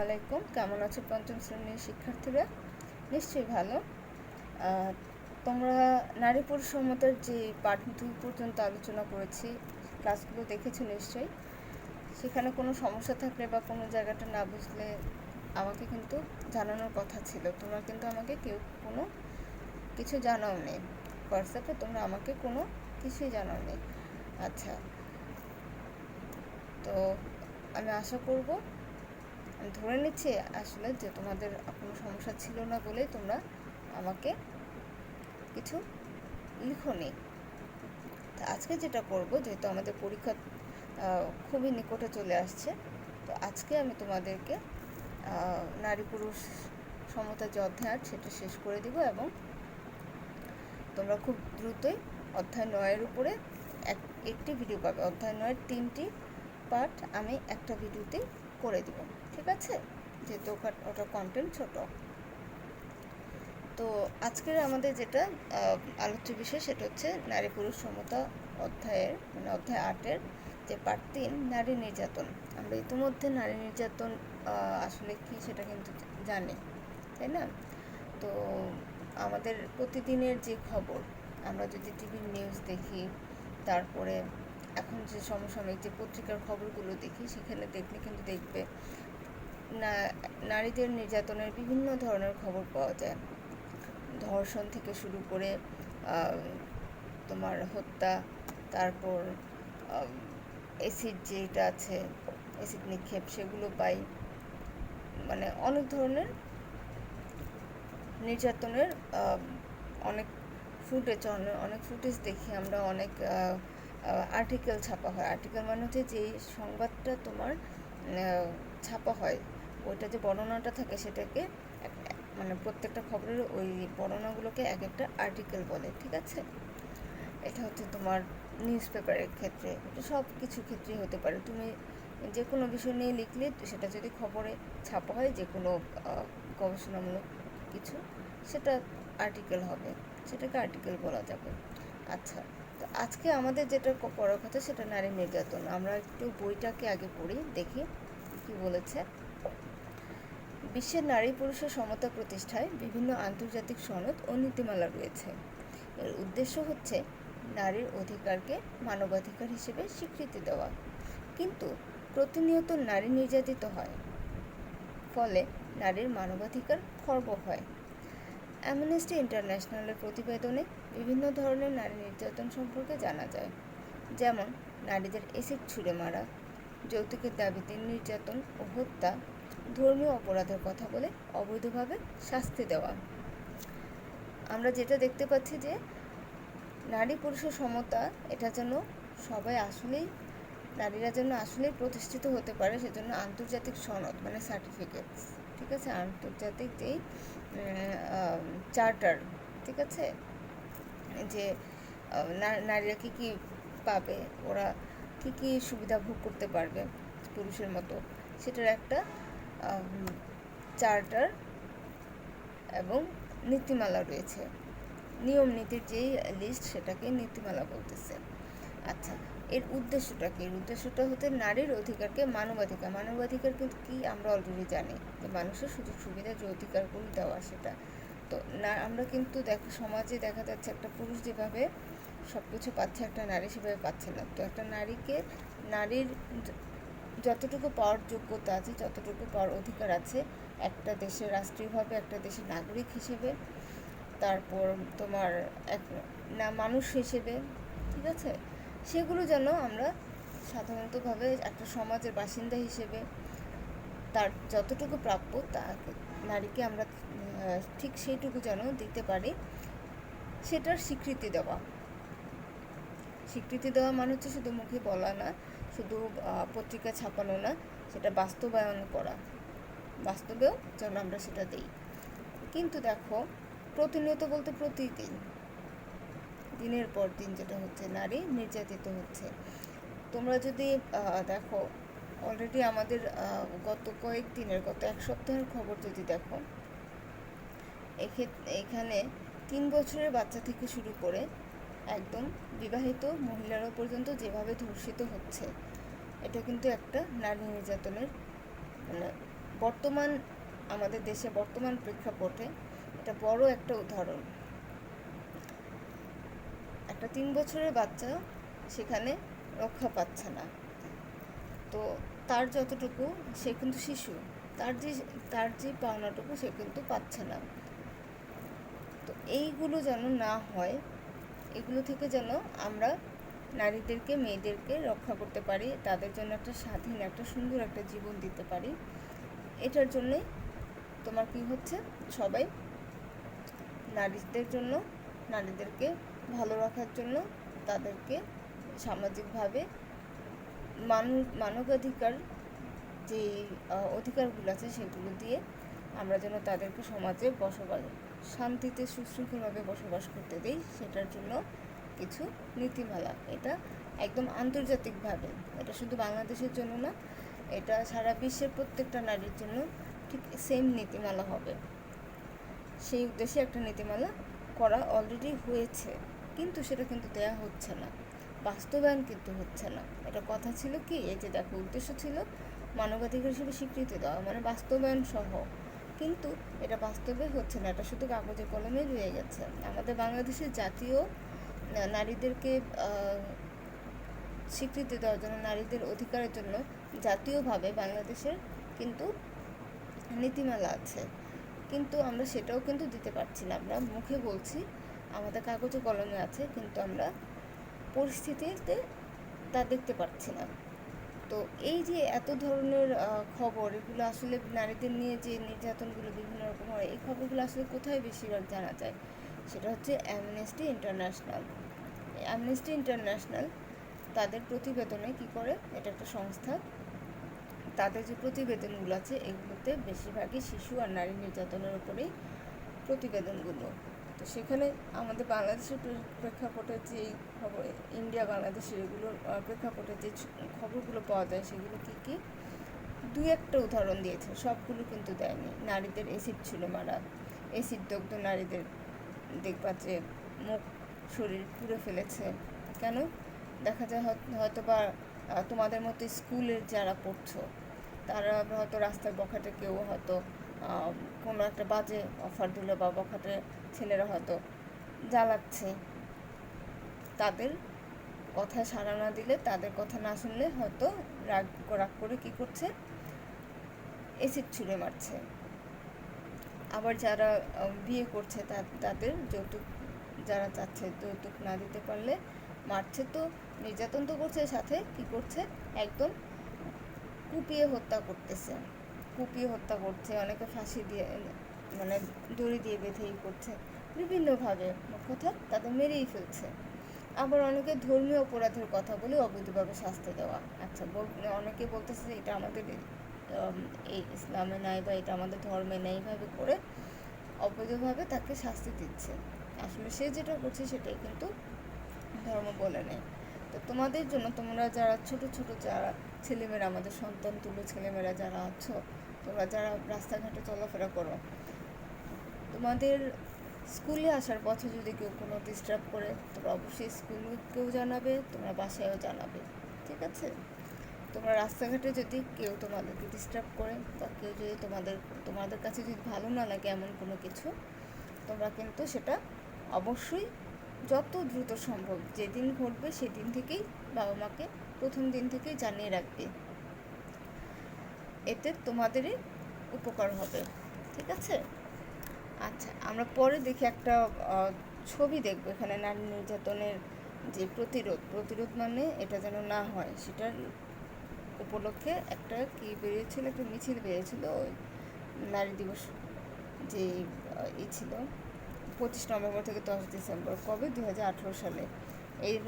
আলাইকুম, কেমন আছো পঞ্চম শ্রেণীর শিক্ষার্থীরা? নিশ্চয়ই ভালো। তোমরা নারী পুরুষ সমতার যে পাঠ 2 পর্যন্ত আলোচনা করেছি, ক্লাসগুলো দেখেছো নিশ্চয়ই। সেখানে কোনো সমস্যা থাকলে বা কোনো জায়গাটা না বুঝলে আমাকে কিন্তু জানানোর কথা ছিল। তোমরা কিন্তু আমাকে কেউ কোনো কিছু জানাও নি, হোয়াটসঅ্যাপে তোমরা আমাকে কোনো কিছুই জানাও নি। আচ্ছা, তো আমি আশা করব, আমি ধরে নিচ্ছি আসলে যে তোমাদের কোনো সমস্যা ছিল না বলেই তোমরা আমাকে কিছু লিখোনি। তা আজকে যেটা করব, যেহেতু আমাদের পরীক্ষা খুবই নিকটে চলে আসছে, তো আজকে আমি তোমাদেরকে নারী পুরুষ সমতা যে অধ্যায় সেটা শেষ করে দিব এবং তোমরা খুব দ্রুতই অধ্যায় 9-এর উপরে একটি ভিডিও পাবে। অধ্যায় 9-এর 3টি পার্ট আমি একটা ভিডিওতে করে দিব, ঠিক আছে? যেহেতু ওটা কন্টেন্ট ছোট। তো আজকের আমাদের যেটা আলোচ্য বিষয় সেটা হচ্ছে নারী পুরুষ সমতা অধ্যায়ের, মানে অধ্যায় 8-এর যে পার্ট 3, নারী নির্যাতন। আমরা ইতিমধ্যে নারী নির্যাতন আসলে কি সেটা কিন্তু জানি, তাই না? তো আমাদের প্রতিদিনের যে খবর, আমরা যদি টিভির নিউজ দেখি, তারপরে এখন যে সমসাময়িক যে পত্রিকার খবরগুলো দেখি, সেখানে দেখলে কিন্তু দেখবে নারীদের নির্যাতনের বিভিন্ন ধরনের খবর পাওয়া যায়। ধর্ষণ থেকে শুরু করে তোমার হত্যা, তারপর অ্যাসিড যেটা আছে, অ্যাসিড নিক্ষেপ, সেগুলো পাই। মানে অনেক ধরনের নির্যাতনের অনেক ফুটেজ দেখি আমরা, অনেক আর্টিকেল ছাপা হয়। আর্টিকেল মানে হচ্ছে যেই সংবাদটা তোমার ছাপা হয়, ওইটা যে বর্ণনাটা থাকে সেটাকে মানে প্রত্যেকটা খবরের ওই বর্ণনাগুলোকে এক একটা আর্টিকেল বলে, ঠিক আছে? এটা হচ্ছে তোমার নিউজ পেপারের ক্ষেত্রে, এটা সব কিছু ক্ষেত্রেই হতে পারে। তুমি যে কোনো বিষয় নিয়ে লিখলে সেটা যদি খবরে ছাপা হয়, যে কোনো গবেষণামূলক কিছু, সেটা আর্টিকেল হবে, সেটাকে আর্টিকেল বলা যাবে। আচ্ছা, তো আজকে আমাদের যেটা পড়ার কথা সেটা নারী নির্যাতন। আমরা একটু বইটাকে আগে পড়ি, দেখি কি বলেছে। বিশ্বের নারী পুরুষের সমতা প্রতিষ্ঠায় বিভিন্ন আন্তর্জাতিক সনদ ও নীতিমালা রয়েছে। এর উদ্দেশ্য হচ্ছে নারীর অধিকারকে মানবাধিকার হিসেবে স্বীকৃতি দেওয়া। কিন্তু প্রতিনিয়ত নারী নির্যাতিত হয়, ফলে নারীর মানবাধিকার খর্ব হয়। অ্যামনেস্টি ইন্টারন্যাশনালের প্রতিবেদনে বিভিন্ন ধরনের নারী নির্যাতন সম্পর্কে জানা যায়, যেমন নারীদের এসিড ছুঁড়ে মারা, যৌতুকের দাবিতে নির্যাতন ও হত্যা, ধর্মীয় অপরাধের কথা বলে অবৈধভাবে শাস্তি দেওয়া। আমরা যেটা দেখতে পাচ্ছি যে নারী পুরুষের সমতা, এটা যেন সবাই আসলেই, নারীরা যেন আসলেই প্রতিষ্ঠিত হতে পারে, সেজন্য আন্তর্জাতিক সনদ মানে সার্টিফিকেটস, ঠিক আছে, আন্তর্জাতিক যেই চার্টার, ঠিক আছে, যে নারীরা কী কী পাবে, ওরা কী কী সুবিধা ভোগ করতে পারবে পুরুষের মতো, সেটার একটা চার্টার এবং নীতিমালা রয়েছে। নিয়ম নীতির যেই লিস্ট, সেটাকে নীতিমালা বলতেছে। আচ্ছা, এর উদ্দেশ্যটা কি? এর উদ্দেশ্যটা হচ্ছে নারীর অধিকারকে মানবাধিকার কিন্তু কি আমরা অলরেডি জানি, যে মানুষের সুযোগ সুবিধা যে অধিকারগুলো দেওয়া, সেটা তো না, আমরা কিন্তু সমাজে দেখা যাচ্ছে একটা পুরুষ যেভাবে সব কিছু পাচ্ছে, একটা নারী সেভাবে পাচ্ছে না। তো একটা নারীর যতটুকু পাওয়ার যোগ্যতা আছে, যতটুকু পাওয়ার অধিকার আছে একটা দেশের রাষ্ট্রীয়ভাবে, একটা দেশের নাগরিক হিসেবে, তারপর তোমার মানুষ হিসেবে, ঠিক আছে, সেগুলো যেন আমরা সাধারণতভাবে একটা সমাজের বাসিন্দা হিসেবে তার যতটুকু প্রাপ্য, তা নারীকে আমরা ঠিক সেইটুকু যেন দিতে পারি, সেটার স্বীকৃতি দেওয়া মানে হচ্ছে শুধু মুখে বলা না, শুধু পত্রিকা ছাপানো না, সেটা বাস্তবায়ন করা, বাস্তবেও যেন আমরা সেটা দিই। কিন্তু দেখো, প্রতিনিয়ত বলতে প্রতিদিন, দিনের পর দিন যেটা হচ্ছে, নারী নির্যাতিত হচ্ছে। তোমরা যদি দেখো, অলরেডি আমাদের গত এক সপ্তাহের খবর যদি দেখো, এখানে 3 বছরের বাচ্চা থেকে শুরু করে একদম বিবাহিত মহিলারা পর্যন্ত যেভাবে ধর্ষিত হচ্ছে, এটা কিন্তু একটা নারী নির্যাতনের মানে বর্তমান আমাদের দেশে বর্তমান প্রেক্ষাপটে এটা বড় একটা উদাহরণ। একটা 3 বছরের বাচ্চা সেখানে রক্ষা পাচ্ছে না, তো তার যতটুকু, সে কিন্তু শিশু, তার যে পাওনাটুকু সে কিন্তু পাচ্ছে না। তো এইগুলো যেন না হয়, এগুলো থেকে যেন আমরা নারীদেরকে, মেয়েদেরকে রক্ষা করতে পারি, তাদের জন্য একটা স্বাধীন, একটা সুন্দর একটা জীবন দিতে পারি। এটার জন্যই তোমার কি হচ্ছে, সবাই নারীদের জন্য, নারীদেরকে ভালো রাখার জন্য, তাদেরকে সামাজিকভাবে মানবাধিকার যে অধিকারগুলো আছে সেগুলো দিয়ে আমরা যেন তাদেরকে সমাজে শান্তিতে সুশৃঙ্খলভাবে বসবাস করতে দিই, সেটার জন্য কিছু নীতিমালা। এটা একদম আন্তর্জাতিকভাবে, এটা শুধু বাংলাদেশের জন্য না, এটা সারা বিশ্বের প্রত্যেকটা নারীর জন্য ঠিক সেম নীতিমালা হবে। সেই উদ্দেশ্যে একটা নীতিমালা করা অলরেডি হয়েছে, কিন্তু সেটা কিন্তু দেয়া হচ্ছে না, বাস্তবায়ন কিন্তু হচ্ছে না। এটা কথা ছিল কি, এই যে দেখো, উদ্দেশ্য ছিল মানবাধিকার হিসেবে স্বীকৃতি দেওয়া, মানে বাস্তবায়ন সহ, কিন্তু এটা বাস্তবে হচ্ছে না, এটা শুধু কাগজে কলমে রয়ে গেছে। আমাদের বাংলাদেশের জাতীয় নারীদেরকে স্বীকৃতি দেওয়ার জন্য, নারীদের অধিকারের জন্য জাতীয়ভাবে বাংলাদেশের কিন্তু নীতিমালা আছে, কিন্তু আমরা সেটাও কিন্তু দিতে পারছি না। আমরা মুখে বলছি, আমাদের কাগজে কলমে আছে, কিন্তু আমরা পরিস্থিতিতে তা দেখতে পাচ্ছি না। তো এই যে এত ধরনের খবর, এগুলো আসলে নারীদের নিয়ে যে নির্যাতনগুলো বিভিন্ন রকম হয়, এই খবরগুলো আসলে কোথায় বেশিরভাগ জানা যায়, সেটা হচ্ছে অ্যামনেস্টি ইন্টারন্যাশনাল। অ্যামনেস্টি ইন্টারন্যাশনাল তাদের প্রতিবেদনে কি করে, এটা একটা সংস্থা, তাদের যে প্রতিবেদনগুলো আছে এগুলোতে বেশিরভাগই শিশু আর নারী নির্যাতনের উপরেই প্রতিবেদনগুলো। তো সেখানে আমাদের বাংলাদেশের প্রেক্ষাপটে যে খবর, ইন্ডিয়া বাংলাদেশের এগুলোর প্রেক্ষাপটে যে খবরগুলো পাওয়া যায়, সেগুলো কী কী, 2-1টা উদাহরণ দিয়েছে, সবগুলো কিন্তু দেয়নি। নারীদের অ্যাসিড ছুঁড়ে মারা, অ্যাসিড দগ্ধ নারীদের দেখবা যে মুখ শরীর পুড়ে ফেলেছে। কেন? দেখা যায় হয়তো বা তোমাদের মতো স্কুলের যারা পড়ছো, তারা হয়তো রাস্তার বখাটে কেউ হয়তো কোনো একটা বাজে অফার দিল, বা বখাটে ছেলেরা হয়তো জ্বালাচ্ছে, তাদের কথা সাড়া না দিলে, তাদের কথা না শুনলে হয়তো রাগ করে কী করছে, অ্যাসিড ছুঁড়ে মারছে। আবার যারা বিয়ে করছে, তাদের যৌতুক, যারা চাচ্ছে যৌতুক না দিতে পারলে মারছে, তো নির্যাতন তো করছে, সাথে কি করছে, একদম কুপিয়ে হত্যা করছে, অনেকে ফাঁসি দিয়ে, মানে দড়ি দিয়ে বেঁধেই করছে, বিভিন্নভাবে, কথা তাদের মেরেই ফেলছে। আবার অনেকে ধর্মীয় অপরাধের কথা বলে অবৈধভাবে শাস্তি দেওয়া। আচ্ছা, অনেকে বলতেছে যে এটা আমাদের এই ইসলামে নাই, বা এটা আমাদের ধর্মে নেই, এইভাবে করে অবৈধভাবে তাকে শাস্তি দিচ্ছে। আসলে সে যেটা করছে সেটাই কিন্তু ধর্ম বলে নেই। তো তোমাদের জন্য, তোমরা যারা ছোট ছোট যারা ছেলেমেয়েরা, আমাদের সন্তান তুল্য ছেলেমেয়েরা যারা আছো, তোমরা যারা রাস্তাঘাটে চলাফেরা করো, তোমাদের স্কুলে আসার পথে যদি কেউ কোনো ডিস্টার্ব করে, তোমরা অবশ্যই স্কুলকেও জানাবে, তোমরা বাসায়ও জানাবে, ঠিক আছে? তোমরা রাস্তাঘাটে যদি কেউ তোমাদেরকে ডিস্টার্ব করে, বা কেউ যদি তোমাদের কাছে যদি ভালো না লাগে এমন কোনো কিছু, তোমরা কিন্তু সেটা অবশ্যই যত দ্রুত সম্ভব, যেদিন ঘটবে সেদিন থেকেই বাবা মাকে প্রথম দিন থেকেই জানিয়ে রাখবে, এতে তোমাদেরই উপকার হবে, ঠিক আছে? আচ্ছা, আমরা পরে দেখি একটা ছবি দেখবো, এখানে নারী নির্যাতনের যে প্রতিরোধ মানে এটা যেন না হয়, সেটার উপলক্ষে একটা কি বেরিয়েছিল, একটা মিছিল বেরিয়েছিল, ওই নারী দিবস যে ছিল 25 নভেম্বর থেকে 10 ডিসেম্বর, কবে, 2018 সালে। এর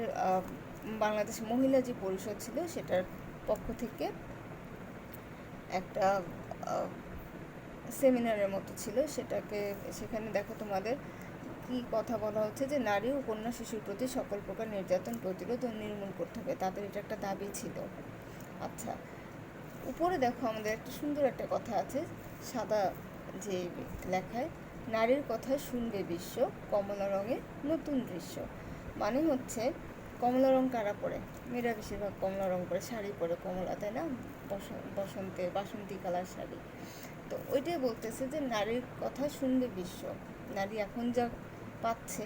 বাংলাদেশ মহিলা যে পরিষদ ছিল সেটার পক্ষ থেকে একটা সেমিনারের মতো ছিল, সেখানে দেখো তোমাদের কি কথা বলা হচ্ছে, যে নারী ও কন্যা শিশুর প্রতি সকল প্রকার নির্যাতন প্রতিরোধ ও নির্মূল করতে হবে, তাদের এটা একটা দাবি ছিল। আচ্ছা, উপরে দেখো আমাদের একটা সুন্দর একটা কথা আছে, সাদা যে লেখায়, নারীর কথা শুনবে বিশ্ব, কমলা রঙে নতুন দৃশ্য। মানে হচ্ছে কমলা রং কারা পরে? মেয়েরা বেশিরভাগ কমলা রং পরে, শাড়ি পরে কমলা, তাই না? বসন্তে বাসন্তী কালার শাড়ি। তো ওইটাই বলতেছে যে নারীর কথা শুনবে বিশ্ব। নারী এখন যা পাচ্ছে,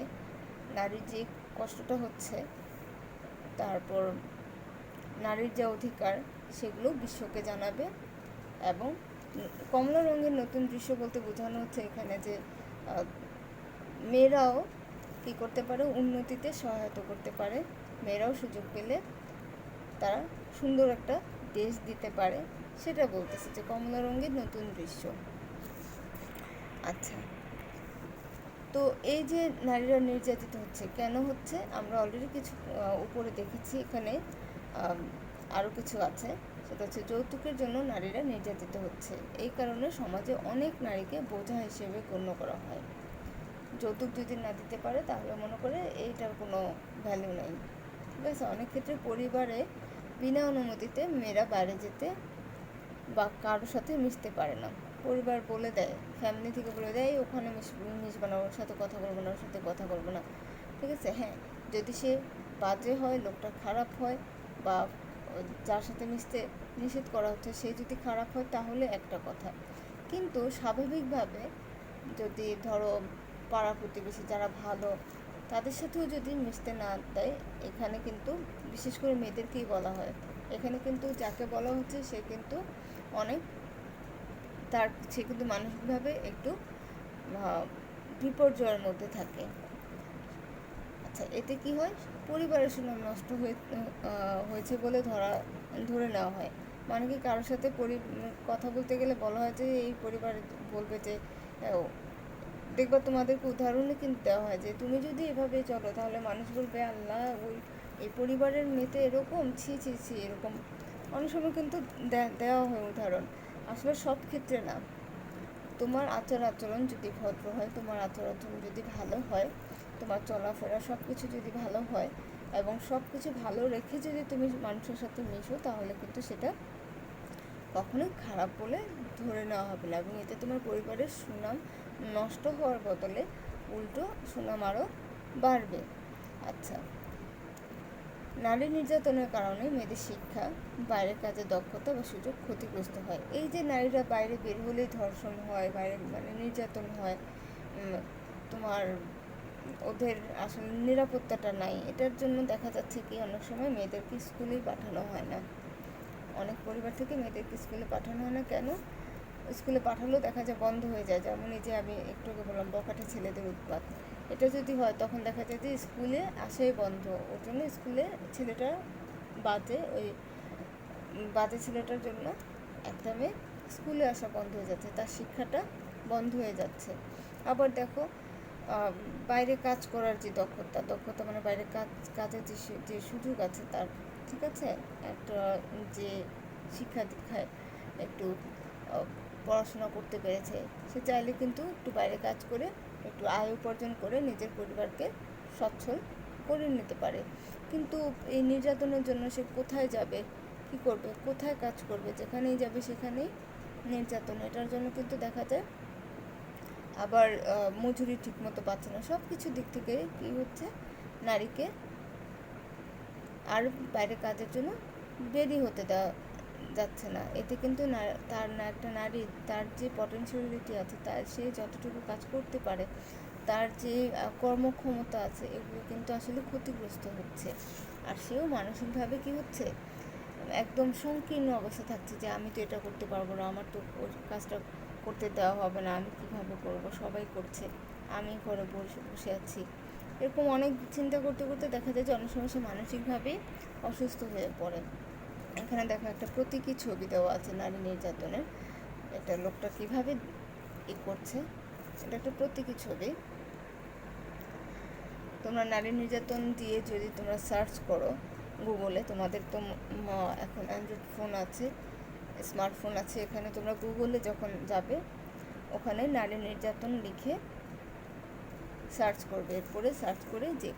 নারীর যে কষ্টটা হচ্ছে, তারপর নারীর যে অধিকার, সেগুলো বিশ্বকে জানাবে। এবং কমলা রঙের নতুন দৃশ্য বলতে বোঝানো হচ্ছে এখানে যে মেয়েরাও কী করতে পারে, উন্নতিতে সহায়তা করতে পারে। মেয়েরাও সুযোগ পেলে তারা সুন্দর একটা দেশ দিতে পারে, সেটা বলতেছে যে কমলা রঙের নতুন দৃশ্য। আচ্ছা, তো এই যে নারীরা নির্যাতিত হচ্ছে, কেন হচ্ছে আমরা অলরেডি কিছু উপরে দেখেছি। এখানে আরও কিছু আছে, সেটা হচ্ছে যৌতুকের জন্য নারীরা নির্যাতিত হচ্ছে। এই কারণে সমাজে অনেক নারীকে বোঝা হিসেবে গণ্য করা হয়। যৌতুক যদি না দিতে পারে তাহলে মনে করে এইটার কোনো ভ্যালু নেই, ঠিক আছে? অনেক ক্ষেত্রে পরিবারে বিনা অনুমতিতে মেয়েরা বাইরে যেতে বা কারোর সাথে মিশতে পারে না। পরিবার বলে দেয়, ফ্যামিলি থেকে বলে দেয় ওখানে মিশবে না, ওর সাথে কথা বলবো না, ওর সাথে কথা বলবো না, ঠিক আছে? হ্যাঁ, যদি সে বাজে হয়, লোকটা খারাপ হয়, বা যার সাথে মিশতে নিষেধ করা হচ্ছে সে যদি খারাপ হয় তাহলে একটা কথা। কিন্তু স্বাভাবিকভাবে যদি ধরো পাড়া প্রতিবেশী যারা ভালো, তাদের সাথেও যদি মিশতে না দেয়, এখানে কিন্তু বিশেষ করে মেয়েদেরকেই বলা হয়। এখানে কিন্তু যাকে বলা হচ্ছে সে কিন্তু অনেক সে কিন্তু মানসিকভাবে একটু বিপর্যয়ের মধ্যে থাকে। আচ্ছা, এতে কি হয়? পরিবারের সুনাম নষ্ট হয়েছে বলে ধরে নেওয়া হয়। মানে কি, কারোর সাথে কথা বলতে গেলে বলা হয় যে এই পরিবারে বলবে যে দেখবা, তোমাদেরকে উদাহরণে কিন্তু দেওয়া হয় যে তুমি যদি এভাবে চলো তাহলে মানুষ বলবে আল্লাহ, এই পরিবারের মেয়েতে এরকম, ছি ছি ছি, এরকম অনেক সময় কিন্তু দেওয়া হয় উদাহরণ। আসলে সব ক্ষেত্রে না। তোমার আচরণ যদি ভদ্র হয়, তোমার আচরণ যদি ভালো হয়, তোমার চলাফেরা সব কিছু যদি ভালো হয়, এবং সব কিছু ভালো রেখে যদি তুমি মানুষের সাথে মিশো, তাহলে কিন্তু সেটা কখনোই খারাপ বলে ধরে নেওয়া হবে না। এবং এতে তোমার পরিবারের সুনাম নষ্ট হওয়ার বদলে উল্টো সুনাম আরও বাড়বে। আচ্ছা, নারী নির্যাতনের কারণে মেয়েদের শিক্ষা, বাইরের কাজে দক্ষতা বা সুযোগ ক্ষতিগ্রস্ত হয়। এই যে নারীরা বাইরে বের হলেই ধর্ষণ হয়, বাইরে মানে নির্যাতন হয়, তোমার ওদের আসলে নিরাপত্তাটা নাই। এটার জন্য দেখা যাচ্ছে কি অনেক সময় মেয়েদেরকে স্কুলেই পাঠানো হয় না। অনেক পরিবার থেকে মেয়েদেরকে স্কুলে পাঠানো হয় না। কেন? স্কুলে পাঠালেও দেখা যায় বন্ধ হয়ে যায়। যেমন এই যে আমি একটু আগে বললাম বখাটে ছেলেদের উৎপাত, এটা যদি হয় তখন দেখা যায় যে স্কুলে আসাই বন্ধ। ওর জন্য স্কুলে ছেলেটা ওই বাজে ছেলেটার জন্য একটা মেয়ে স্কুলে আসা বন্ধ হয়ে যাচ্ছে, তার শিক্ষাটা বন্ধ হয়ে যাচ্ছে। আবার দেখো, বাইরে কাজ করার যে দক্ষতা মানে বাইরে কাজের যে সুযোগ আছে তার, ঠিক আছে? একটা যে শিক্ষা দীক্ষায় একটু পড়াশোনা করতে পেরেছে, সে চাইলে কিন্তু একটু বাইরে কাজ করে একটু আয় উপার্জন করে নিজের পরিবারকে সচ্ছল করে নিতে পারে। কিন্তু এই নির্যাতনের জন্য সে কোথায় যাবে, কী করবে, কোথায় কাজ করবে? যেখানেই যাবে সেখানেই নির্যাতন। এটার জন্য কিন্তু দেখা যায় আবার মজুরি ঠিকমতো পাচ্ছে না। সব কিছু দিক থেকে কী হচ্ছে, নারীকে আর বাইরে কাজের জন্য বেরি হতে দেওয়া যাচ্ছে না। এতে কিন্তু একটা নারী তার যে পটেনশিয়ালিটি আছে, সে যতটুকু কাজ করতে পারে, তার যে কর্মক্ষমতা আছে, এগুলো কিন্তু আসলে ক্ষতিগ্রস্ত হচ্ছে। আর সেও মানসিকভাবে কি হচ্ছে, একদম সংকীর্ণ অবস্থা থাকছে যে আমি তো এটা করতে পারবো না, আমার তো ওই কাজটা করতে দেওয়া হবে না, আমি কীভাবে করবো, সবাই করছে, আমি ঘরে বসে আছি। এরকম অনেক চিন্তা করতে করতে দেখা যায় যে অনেক সময় সে মানসিকভাবেই অসুস্থ হয়ে পড়ে। এখানে দেখো একটা প্রতীকী ছবি দেওয়া আছে নারী নির্যাতনের। এটা লোকটা কীভাবে করছে, এটা একটা প্রতীকী ছবি। তোমরা নারী নির্যাতন দিয়ে যদি তোমরা সার্চ করো গুগলে, তোমাদের তো এখন অ্যান্ড্রয়েড ফোন আছে, স্মার্টফোন আছে, এখানে তোমরা গুগলে যখন যাবে ওখানে নারী নির্যাতন লিখে সার্চ করবে। এরপরে সার্চ করে যে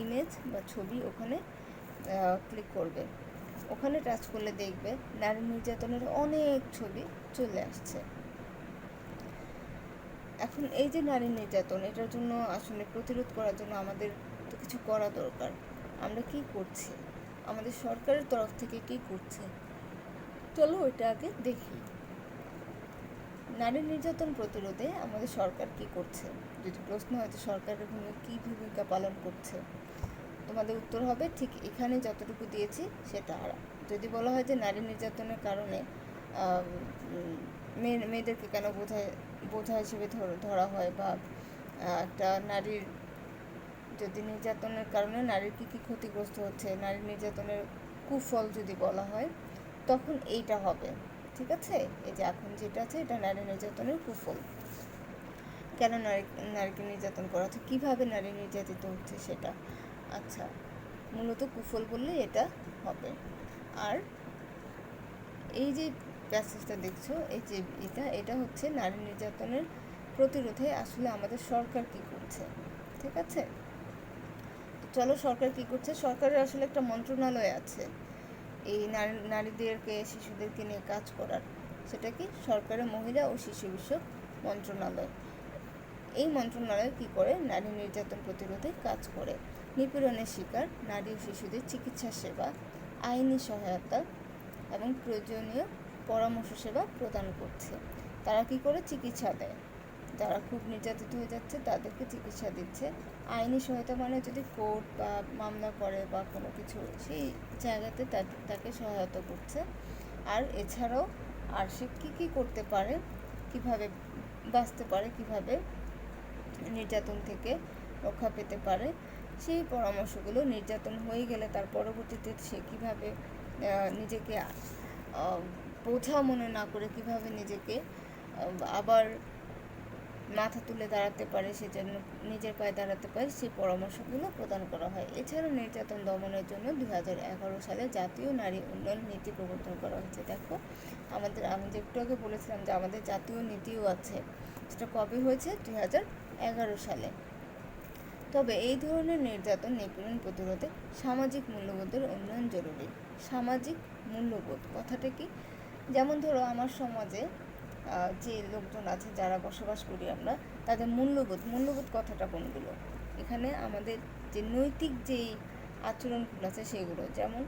ইমেজ বা ছবি ওখানে ক্লিক করবে। ওখানে টাচ করলে দেখবে নারী নির্যাতনের অনেক ছবি চলে আসছে। এখন এই যে নারী নির্যাতন, এটার জন্য আসলে প্রতিরোধ করার জন্য আমাদের তো কিছু করা দরকার। আমরা কি করছি, আমাদের সরকারের তরফ থেকে কি করছে, চলো ওইটা আগে দেখি। নারী নির্যাতন প্রতিরোধে আমাদের সরকার কি করছে, যদি প্রশ্ন হয় যে সরকারের কী ভূমিকা পালন করছে, তোমাদের উত্তর হবে ঠিক এখানে যতটুকু দিয়েছি সেটা। আর যদি বলা হয় যে নারী নির্যাতনের কারণে মেয়েদেরকে কেন বোঝা হিসেবে ধরা হয়, বা একটা নারীর যদি নির্যাতনের কারণে নারীর কী কী ক্ষতিগ্রস্ত হচ্ছে, নারী নির্যাতনের কুফল যদি বলা হয়, তখন এইটা হবে। ঠিক আছে, এই যে এখন যেটা আছে এটা নারী নির্যাতনের কুফল। কেন নারীকে নির্যাতন করা হচ্ছে, কীভাবে নারী নির্যাতিত হচ্ছে সেটা। আচ্ছা, মূলত কুফল বললে এটা হবে। আর এই যে প্যাসেজটা দেখছো, এই যে এটা হচ্ছে নারী নির্যাতনের প্রতিরোধে আসলে আমাদের সরকার কি করছে। ঠিক আছে, চলো সরকার কি করছে। সরকারের আসলে একটা মন্ত্রণালয় আছে এই নারীদেরকে শিশুদেরকে নিয়ে কাজ করার, সেটা কি সরকারের মহিলা ও শিশু বিষয়ক মন্ত্রণালয়। এই মন্ত্রণালয় কি করে, নারী নির্যাতন প্রতিরোধে কাজ করে, নিপীড়নের শিকার নারী ও শিশুদের চিকিৎসা সেবা, আইনি সহায়তা এবং প্রয়োজনীয় পরামর্শ সেবা প্রদান করছে। তারা কি করে, চিকিৎসা দেয়, যারা খুব নির্যাতিত হয়ে যাচ্ছে তাদেরকে চিকিৎসা দিচ্ছে। আইনি সহায়তা মানে যদি কোর্ট বা মামলা করে বা কোনো কিছু, সেই জায়গাতে তাকে সহায়তা করছে। আর এছাড়াও আর সে কী করতে পারে, কিভাবে বাঁচতে পারে, কিভাবে নির্যাতন থেকে রক্ষা পেতে পারে, সেই পরামর্শগুলো, নির্যাতন হয়ে গেলে তার পরবর্তীতে সে কীভাবে নিজেকে বোঝা মনে না করে কীভাবে নিজেকে আবার মাথা তুলে দাঁড়াতে পারে, সেজন্য নিজের পায়ে দাঁড়াতে পারে, সেই পরামর্শগুলো প্রদান করা হয়। এছাড়াও নির্যাতন দমনের জন্য 2011 সালে জাতীয় নারী উন্নয়ন নীতি প্রবর্তন করা হয়েছে। দেখো আমি যে একটু আগে বলেছিলাম যে আমাদের জাতীয় নীতিও আছে, সেটা কবে হয়েছে, 2011 সালে। তবে এই ধরনের নির্যাতন নিপীড়ন প্রতিরোধে সামাজিক মূল্যবোধের উন্নয়ন জরুরি। সামাজিক মূল্যবোধ কথাটা কি, যেমন ধরো আমার সমাজে যে লোকজন আছে, যারা বসবাস করি আমরা, তাদের মূল্যবোধ কথাটা কোনগুলো, এখানে আমাদের যে নৈতিক যেই আচরণগুলো আছে সেগুলো, যেমন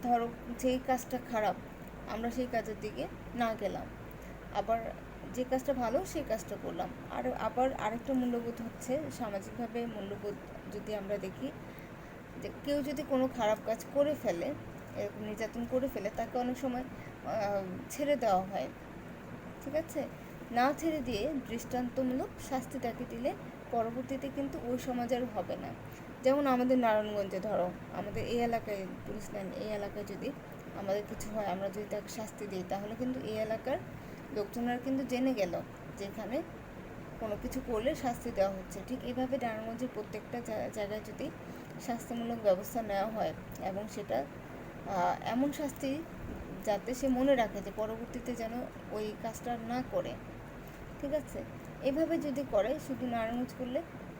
ধরো যেই কাজটা খারাপ আমরা সেই কাজের দিকে না গেলাম, আবার যে কাজটা ভালো সেই কাজটা করলাম। আর আবার আরেকটা মূল্যবোধ হচ্ছে সামাজিকভাবে মূল্যবোধ, যদি আমরা দেখি যে কেউ যদি কোনো খারাপ কাজ করে ফেলে, এরকম নির্যাতন করে ফেলে, তাকে অনেক সময় ছেড়ে দেওয়া হয়। ঠিক আছে, না ছেড়ে দিয়ে দৃষ্টান্তমূলক শাস্তি তাকে দিলে পরবর্তীতে কিন্তু ওই সমাজ আর হবে না। যেমন আমাদের নারায়ণগঞ্জে ধরো, আমাদের এই এলাকায় পুলিশ লাইন, এই এলাকায় যদি আমাদের কিছু হয়, আমরা যদি তাকে শাস্তি দিই, তাহলে কিন্তু এই এলাকার লোকজনরা কিন্তু জেনে গেল যে এখানে কোনো কিছু করলে শাস্তি দেওয়া হচ্ছে। ঠিক এইভাবে নারায়ণগঞ্জের প্রত্যেকটা জায়গায় যদি শাস্তিমূলক ব্যবস্থা নেওয়া হয়, এবং সেটা এমন শাস্তি যাতে সে মনে রাখে যে পরবর্তীতে যেন ওই কাজটা না করে। ঠিক আছে, এভাবে যদি করে, শুধু নারায়ণগঞ্জ করলে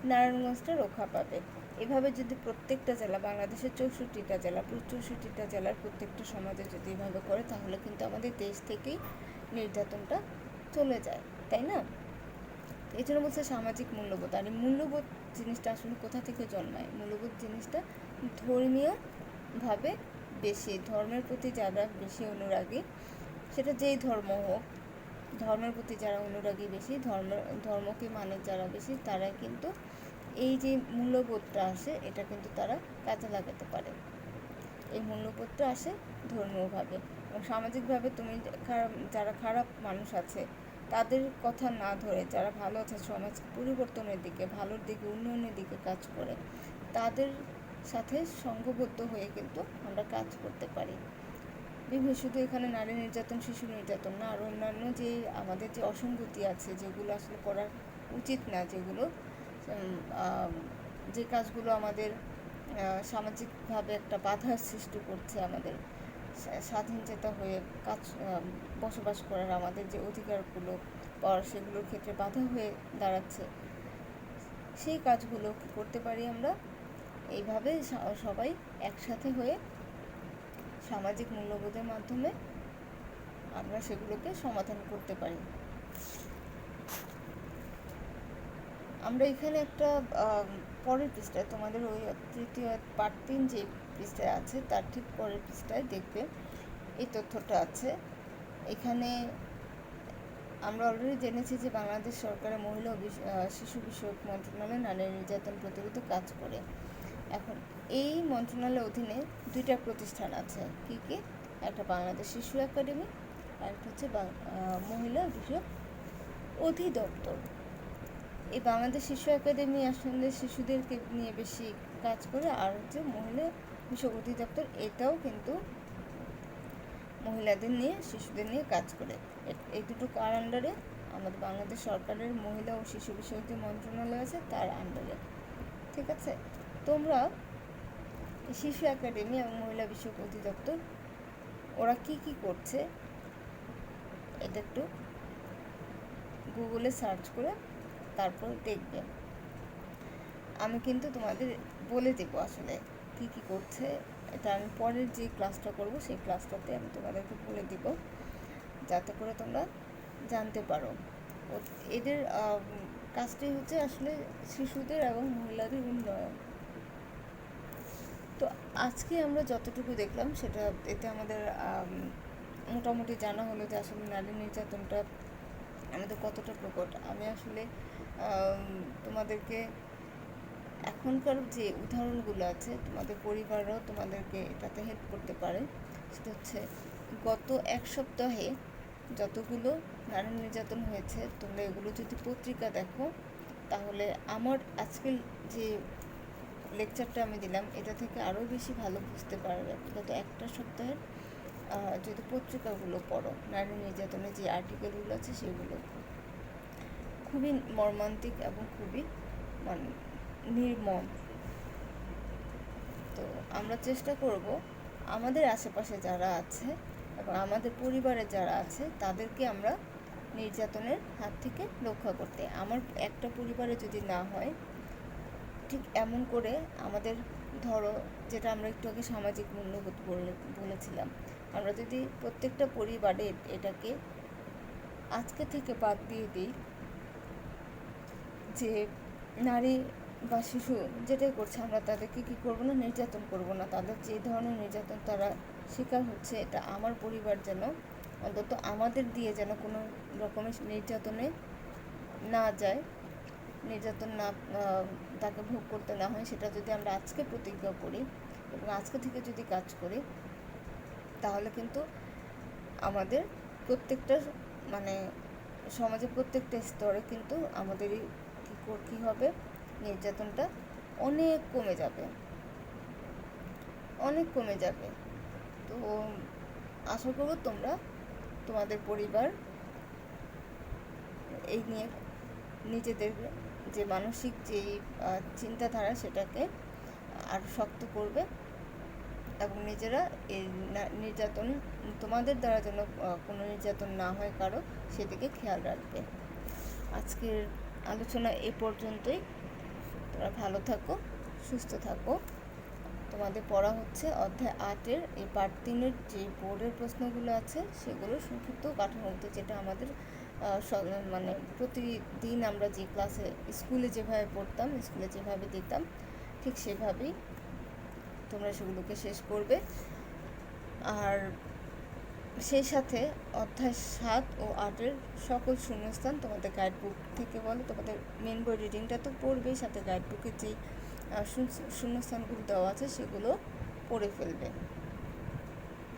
নারায়ণগঞ্জটা রক্ষা পাবে। এভাবে যদি প্রত্যেকটা জেলা, বাংলাদেশের 64টা জেলা, 64টা জেলার প্রত্যেকটা সমাজে যদি এভাবে করে, তাহলে কিন্তু আমাদের দেশ থেকেই নির্যাতনটা চলে যায়, তাই না? এই জন্য বলছে সামাজিক মূল্যবোধ। আর এই মূল্যবোধ জিনিসটা আসলে কোথা থেকে জন্মায়, মূল্যবোধ জিনিসটা ধর্মীয়ভাবে বেশি, ধর্মের প্রতি যারা বেশি অনুরাগী, সেটা যেই ধর্ম হোক, ধর্মের প্রতি যারা অনুরাগী বেশি, ধর্মকে মানে যারা বেশি, তারা কিন্তু এই যে মূল্যবোধটা আসে, এটা কিন্তু তারা কাজে লাগাতে পারে। এই মূল্যবোধটা আসে ধর্মীয়ভাবে, এবং সামাজিকভাবে তুমি যারা খারাপ মানুষ আছে তাদের কথা না ধরে, যারা ভালো আছে, সমাজ পরিবর্তনের দিকে, ভালোর দিকে, উন্নয়নের দিকে কাজ করে, তাদের সাথে সংঘবদ্ধ হয়ে কিন্তু আমরা কাজ করতে পারি। শুধু এখানে নারী নির্যাতন, শিশু নির্যাতন না, আর অন্যান্য যে আমাদের যে অসঙ্গতি আছে, যেগুলো আসলে করা উচিত না, যেগুলো যে কাজগুলো আমাদের সামাজিকভাবে একটা বাধার সৃষ্টি করছে, আমাদের স্বাধীনচেতা হয়ে বসবাস করার আমাদের যে অধিকারগুলো পাওয়ার, সেগুলোর ক্ষেত্রে বাধা হয়ে দাঁড়াচ্ছে, সেই কাজগুলো করতে পারি আমরা এইভাবে সবাই একসাথে হয়ে সামাজিক মূল্যবোধের মাধ্যমে আমরা সেগুলোকে সমাধান করতে পারি। আমরা এখানে একটা পরের পৃষ্ঠায় তোমাদের ওই তৃতীয় পার্ট 3 যে পৃষ্ঠায় আছে তার ঠিক পরের পৃষ্ঠায় দেখবে এই তথ্যটা আছে। এখানে আমরা অলরেডি জেনেছি যে বাংলাদেশ সরকারের মহিলা ও শিশু বিষয়ক মন্ত্রণালয় নারী নির্যাতন প্রতিরোধে কাজ করে। এখন এই মন্ত্রণালয়ের অধীনে 2টা প্রতিষ্ঠান আছে। কি কি? একটা বাংলাদেশ শিশু একাডেমি আর একটা হচ্ছে মহিলা বিষয়ক অধিদপ্তর। এই বাংলাদেশ শিশু একাডেমি আসলে শিশুদেরকে নিয়ে বেশি কাজ করে, আর হচ্ছে মহিলা বিষয়ক অধিদপ্তর এটাও কিন্তু মহিলাদের নিয়ে শিশুদের নিয়ে কাজ করে। এই দুটো কার আন্ডারে? আমাদের বাংলাদেশ সরকারের মহিলা ও শিশু বিষয়ক যে মন্ত্রণালয় আছে তার আন্ডারে। ঠিক আছে, তোমরা শিশু একাডেমি এবং মহিলা বিষয়ক অধিদপ্তর ওরা কি কি করছে এটা একটু গুগলে সার্চ করে তারপর দেখবে। আমি কিন্তু তোমাদের বলে দেবো আসলে কি কি করছে। এটা আমি পরের যে ক্লাসটা করব সেই ক্লাসটাতে আমি তোমাদেরকে বলে দিব, যাতে করে তোমরা জানতে পারো। এদের কাজটি হচ্ছে আসলে শিশুদের এবং মহিলাদের উন্নয়ন। তো আজকে আমরা যতটুকু দেখলাম সেটা এতে আমাদের মোটামুটি জানা হলো যে আসলে নারী নির্যাতনটা আমাদের কতটা প্রকট। আমি আসলে তোমাদেরকে এখনকার যে উদাহরণগুলো আছে তোমাদের পরিবারও তোমাদেরকে এটাতে হেল্প করতে পারে। সেটা হচ্ছে গত এক সপ্তাহে যতগুলো নারী নির্যাতন হয়েছে তোমরা এগুলো যদি পত্রিকা দেখো তাহলে আমার আজকের যে লেকচারটা আমি দিলাম এটা থেকে আরও বেশি ভালো বুঝতে পারবে। গত একটা সপ্তাহের যদি পত্রিকাগুলো পড়ো, নারী নির্যাতনের যে আর্টিকেলগুলো আছে সেগুলো খুবই মর্মান্তিক এবং খুবই মানে নির্মম। তো আমরা চেষ্টা করব আমাদের আশেপাশে যারা আছে এবং আমাদের পরিবারে যারা আছে তাদেরকে আমরা নির্যাতনের হাত থেকে রক্ষা করতে। আমার একটা পরিবারে যদি না হয়, ঠিক এমন করে আমাদের ধরো যেটা আমরা একটু আগে সামাজিক মূল্যবোধ বলেছিলাম, আমরা যদি প্রত্যেকটা পরিবারে এটাকে আজকে থেকে বাদ দিয়ে দিই যে নারী বা শিশু যেটাই করছে আমরা তাদেরকে কী করবো না, নির্যাতন করবো না। তাদের যে ধরনের নির্যাতন তারা শিকার হচ্ছে এটা আমার পরিবার যেন অন্তত আমাদের দিয়ে যেন কোনো রকমের নির্যাতনে না যায়, নির্যাতন না তাকে ভোগ করতে না হয়, সেটা যদি আমরা আজকে প্রতিজ্ঞা করি এবং আজকে থেকে যদি কাজ করি তাহলে কিন্তু আমাদের প্রত্যেকটা মানে সমাজে প্রত্যেকটা স্তরে কিন্তু আমাদেরই কী হবে, নির্যাতনটা অনেক কমে যাবে, অনেক কমে যাবে। তো আশা করব তোমরা তোমাদের পরিবার এই নিয়ে নিজেদের যে মানসিক যেই চিন্তাধারা সেটাকে আরও শক্ত করবে এবং নিজেরা এই নির্যাতন তোমাদের দ্বারা যেন কোনো নির্যাতন না হয় কারো সেদিকে খেয়াল রাখবে। আজকের আলোচনা এ পর্যন্তই। তোমরা ভালো থাকো, সুস্থ থাকো। তোমাদের পড়া হচ্ছে অধ্যায় 8-এর এই পার্ট 3-এর যে বোর্ডের প্রশ্নগুলো আছে সেগুলো সংক্ষিপ্ত কাঠামোতে, যেটা আমাদের মানে প্রতিদিন আমরা যে ক্লাসে স্কুলে যেভাবে পড়তাম, স্কুলে যেভাবে দিতাম ঠিক সেভাবেই তোমরা সেগুলোকে শেষ করবে। আর সেই সাথে অধ্যায় 7 ও 8-এর সকল শূন্যস্থান তোমাদের গাইডবুক থেকে বলো, তোমাদের মেন বই রিডিংটা তো পড়বেই, সাথে গাইডবুকের যেই শূন্যস্থানগুলো দেওয়া আছে সেগুলো পড়ে ফেলবে।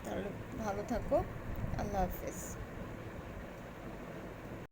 তাহলে ভালো থাকো, আল্লাহ হাফেজ।